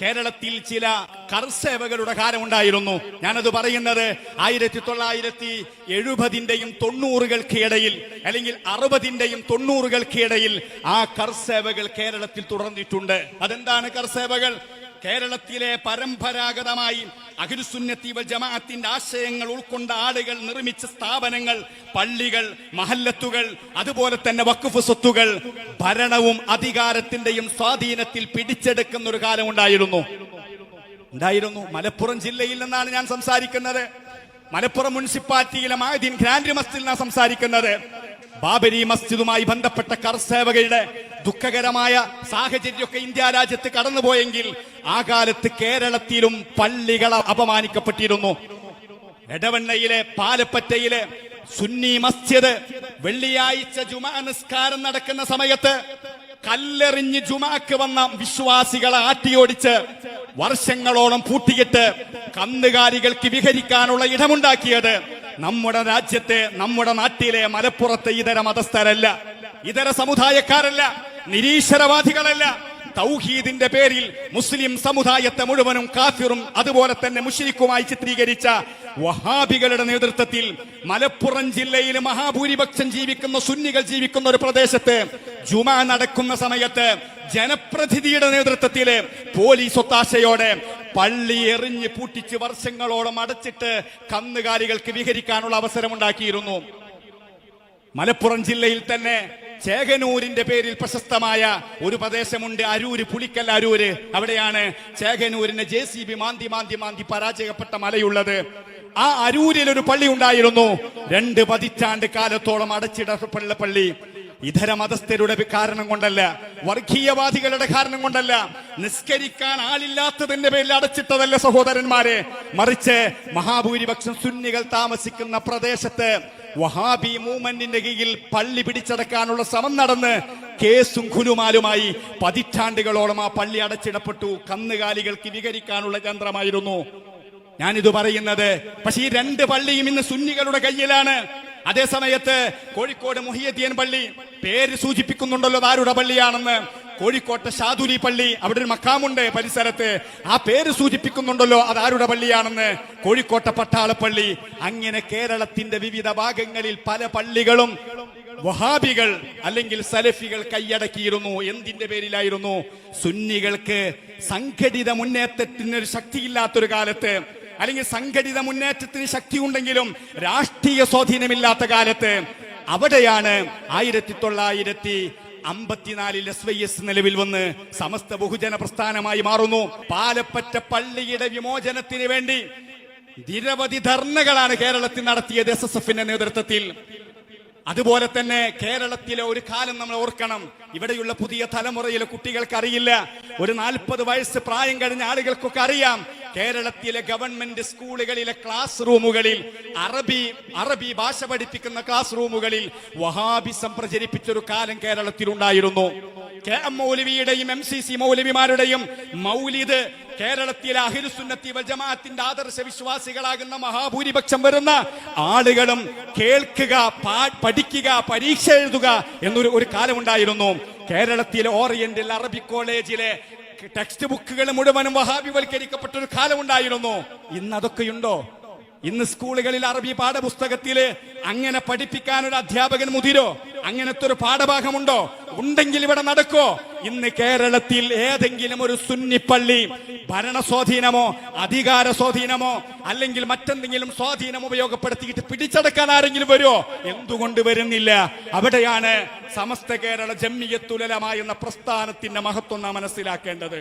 കേരളത്തിൽ ചില കർസേവകളുടെ കാലമുണ്ടായിരുന്നു. ഞാനത് പറയുന്നത് 1970-ന്റെയും 90-കൾക്ക് ഇടയിൽ, അല്ലെങ്കിൽ 60-ന്റെയും 90-കൾക്ക് ഇടയിൽ ആ കർസേവകൾ കേരളത്തിൽ തുടർന്നിട്ടുണ്ട്. അതെന്താണ് കർസേവകൾ? കേരളത്തിലെ പരമ്പരാഗതമായി അഹ്ലുസുന്നത്തി വൽ ജമാഅത്തിന്റെ ആശയങ്ങൾ ഉൾക്കൊണ്ട ആളുകൾ നിർമ്മിച്ച സ്ഥാപനങ്ങൾ, പള്ളികൾ, മഹല്ലത്തുകൾ, അതുപോലെ തന്നെ വഖഫ് സ്വത്തുകൾ ഭരണവും അധികാരത്തിന്റെയും സ്വാധീനത്തിൽ പിടിച്ചെടുക്കുന്ന ഒരു കാലം ഉണ്ടായിരുന്നു. മലപ്പുറം ജില്ലയിൽ നിന്നാണ് ഞാൻ സംസാരിക്കുന്നത്. മലപ്പുറം മുനിസിപ്പാലിറ്റിയിലെ മഅ്ദിൻ ഗ്രാൻഡ് മസ്ജിദിൽ നിന്നാണ് സംസാരിക്കുന്നത്. ബാബരി മസ്ജിദുമായി ബന്ധപ്പെട്ട കർസേവകളുടെ ദുഃഖകരമായ സാഹചര്യമൊക്കെ ഇന്ത്യ രാജ്യത്ത് കടന്നുപോയെങ്കിൽ ആ കാലത്ത് കേരളത്തിലും പള്ളികൾ അപമാനിക്കപ്പെട്ടിരുന്നു. എടവണ്ണയിലെ പാലപ്പറ്റയിലെ സുന്നി മസ്ജിദ് വെള്ളിയാഴ്ച ജുമാ നിസ്കാരം നടക്കുന്ന സമയത്ത് കല്ലെറിഞ്ഞ് ജുമാക്ക് വന്ന വിശ്വാസികളെ ആട്ടിയോടിച്ച് വർഷങ്ങളോളം പൂട്ടിയിട്ട് കന്നുകാലികൾക്ക് വിഹരിക്കാനുള്ള ഇടമുണ്ടാക്കിയത് നമ്മുടെ രാജ്യത്തെ, നമ്മുടെ നാട്ടിലെ മലപ്പുറത്തെ ഇതര മതസ്ഥരല്ല, ഇതര സമുദായക്കാരല്ല, നിരീശ്വരവാദികളല്ല. തൗഹീദിന്റെ പേരിൽ മുസ്ലിം സമുദായത്തെ മുഴുവനും കാഫിറും അതുപോലെ തന്നെ മുശ്രിക്കുമായി ചിത്രീകരിച്ച വഹാബികളുടെ നേതൃത്വത്തിൽ മലപ്പുറം ജില്ലയിൽ മഹാഭൂരിപക്ഷം ജീവിക്കുന്ന സുന്നികൾ ജീവിക്കുന്ന ഒരു പ്രദേശത്ത് ജുമാ നടക്കുന്ന സമയത്ത് ജനപ്രതിനിധിയുടെ നേതൃത്വത്തില് പോലീസ് ഒത്താശയോടെ പള്ളി എറിഞ്ഞ് പൂട്ടിച്ച് വർഷങ്ങളോളം അടച്ചിട്ട് കന്നുകാലികൾക്ക് വിഹരിക്കാനുള്ള അവസരമുണ്ടാക്കിയിരുന്നു. മലപ്പുറം ജില്ലയിൽ തന്നെ ചേകനൂരിന്റെ പേരിൽ പ്രശസ്തമായ ഒരു പ്രദേശമുണ്ട്, അരൂര്, പുളിക്കൽ അരൂര്. അവിടെയാണ് ചേകനൂരിന് JCB മാന്തി പരാജയപ്പെട്ട മലയുള്ളത്. ആ അരൂരിൽ ഒരു പള്ളി ഉണ്ടായിരുന്നു. 2 പതിറ്റാണ്ട് കാലത്തോളം അടച്ചിടപ്പെട്ട പള്ളി. ഇതര മതസ്ഥരുടെ കാരണം കൊണ്ടല്ല, വർഗീയവാദികളുടെ കാരണം കൊണ്ടല്ല, നിസ്കരിക്കാൻ ആളില്ലാത്തതിന്റെ പേരിൽ അടച്ചിട്ടതല്ല സഹോദരന്മാരെ, മറിച്ച് മഹാഭൂരിപക്ഷം സുന്നികൾ താമസിക്കുന്ന പ്രദേശത്ത് വഹാബി മൂവ്മെന്റിന്റെ കീഴിൽ പള്ളി പിടിച്ചടക്കാനുള്ള ശ്രമം നടന്ന് കേസും കുലുമാലുമായി പതിറ്റാണ്ടുകളോളം ആ പള്ളി അടച്ചിടപ്പെട്ടു. കന്നുകാലികൾക്ക് വിഹരിക്കാനുള്ള കേന്ദ്രമായിരുന്നു. ഞാനിത് പറയുന്നത്, പക്ഷേ ഈ 2 പള്ളിയും ഇന്ന് സുന്നികളുടെ കയ്യിലാണ്. അതേ സമയത്ത് കോഴിക്കോട് മുഹിയുദ്ദീൻ പള്ളി പേര് സൂചിപ്പിക്കുന്നുണ്ടല്ലോ ആരുടെ പള്ളിയാണെന്ന്. കോഴിക്കോട്ടെ ഷാദുലി പള്ളി, അവിടെ ഒരു മക്കാമുണ്ട് പരിസരത്ത്, ആ പേര് സൂചിപ്പിക്കുന്നുണ്ടല്ലോ അത് ആരുടെ പള്ളിയാണെന്ന്. കോഴിക്കോട്ടെ പട്ടാളപ്പള്ളി. അങ്ങനെ കേരളത്തിന്റെ വിവിധ ഭാഗങ്ങളിൽ പല പള്ളികളും വഹാബികൾ അല്ലെങ്കിൽ സലഫികൾ കൈയടക്കിയിരുന്നു. എന്തിന്റെ പേരിലായിരുന്നു? സുന്നികൾക്ക് സംഘടിത മുന്നേറ്റത്തിനൊരു ശക്തിയില്ലാത്തൊരു കാലത്ത്, അല്ലെങ്കിൽ സംഘടിത മുന്നേറ്റത്തിന് ശക്തി ഉണ്ടെങ്കിലും രാഷ്ട്രീയ സ്വാധീനമില്ലാത്ത കാലത്ത്, അവിടെയാണ് 1954 SYS നിലവിൽ വന്ന് സമസ്ത ബഹുജന പ്രസ്ഥാനമായി മാറുന്നു. പാലപ്പറ്റ പള്ളിയുടെ വിമോചനത്തിന് വേണ്ടി നിരവധി ധർണകളാണ് കേരളത്തിൽ നടത്തിയത് SSFന്റെ നേതൃത്വത്തിൽ. അതുപോലെ തന്നെ കേരളത്തിലെ ഒരു കാലം നമ്മൾ ഓർക്കണം. ഇവിടെയുള്ള പുതിയ തലമുറയിലെ കുട്ടികൾക്ക് അറിയില്ല, ഒരു 40 വയസ്സ് പ്രായം കഴിഞ്ഞ ആളുകൾക്കൊക്കെ അറിയാം. കേരളത്തിലെ ഗവൺമെന്റ് സ്കൂളുകളിലെ ക്ലാസ് റൂമുകളിൽ അറബി ഭാഷ പഠിപ്പിക്കുന്ന ക്ലാസ് റൂമുകളിൽ വഹാബിസം പ്രചരിപ്പിച്ചൊരു കാലം കേരളത്തിലുണ്ടായിരുന്നു. KM മൗലവിയുടെയും MCC മൗലവിമാരുടെയും മൗലിദ് കേരളത്തിലെ അഹ്ലുസുന്നത്തി വൽ ജമാഅത്തിന്റെ ആദർശ വിശ്വാസികളാകുന്ന മഹാഭൂരിപക്ഷം വരുന്ന ആളുകളും കേൾക്കുക, പഠിക്കുക, പരീക്ഷ എഴുതുക എന്നൊരു കാലമുണ്ടായിരുന്നു. കേരളത്തിലെ ഓറിയന്റൽ അറബിക് കോളേജിലെ ടെക്സ്റ്റ് ബുക്കുകൾ മുഴുവനും വഹാബിവൽക്കരിക്കപ്പെട്ട ഒരു കാലമുണ്ടായിരുന്നു. ഇന്ന് അതൊക്കെയുണ്ടോ? ഇന്ന് സ്കൂളുകളിൽ അറബി പാഠപുസ്തകത്തില് അങ്ങനെ പഠിപ്പിക്കാൻ ഒരു അധ്യാപകൻ മുതിരോ? അങ്ങനത്തെ ഒരു പാഠഭാഗമുണ്ടോ? ഉണ്ടെങ്കിൽ ഇവിടെ നടക്കോ? ഇന്ന് കേരളത്തിൽ ഏതെങ്കിലും ഒരു സുന്നി പള്ളി ഭരണ സ്വാധീനമോ അധികാര സ്വാധീനമോ അല്ലെങ്കിൽ മറ്റെന്തെങ്കിലും സ്വാധീനം ഉപയോഗപ്പെടുത്തിയിട്ട് പിടിച്ചടക്കാൻ ആരെങ്കിലും വരുമോ? എന്തുകൊണ്ട് വരുന്നില്ല? അവിടെയാണ് സമസ്ത കേരള ജംഇയ്യത്തുൽ ഉലമ എന്ന പ്രസ്ഥാനത്തിന്റെ മഹത്വം നാം മനസ്സിലാക്കേണ്ടത്.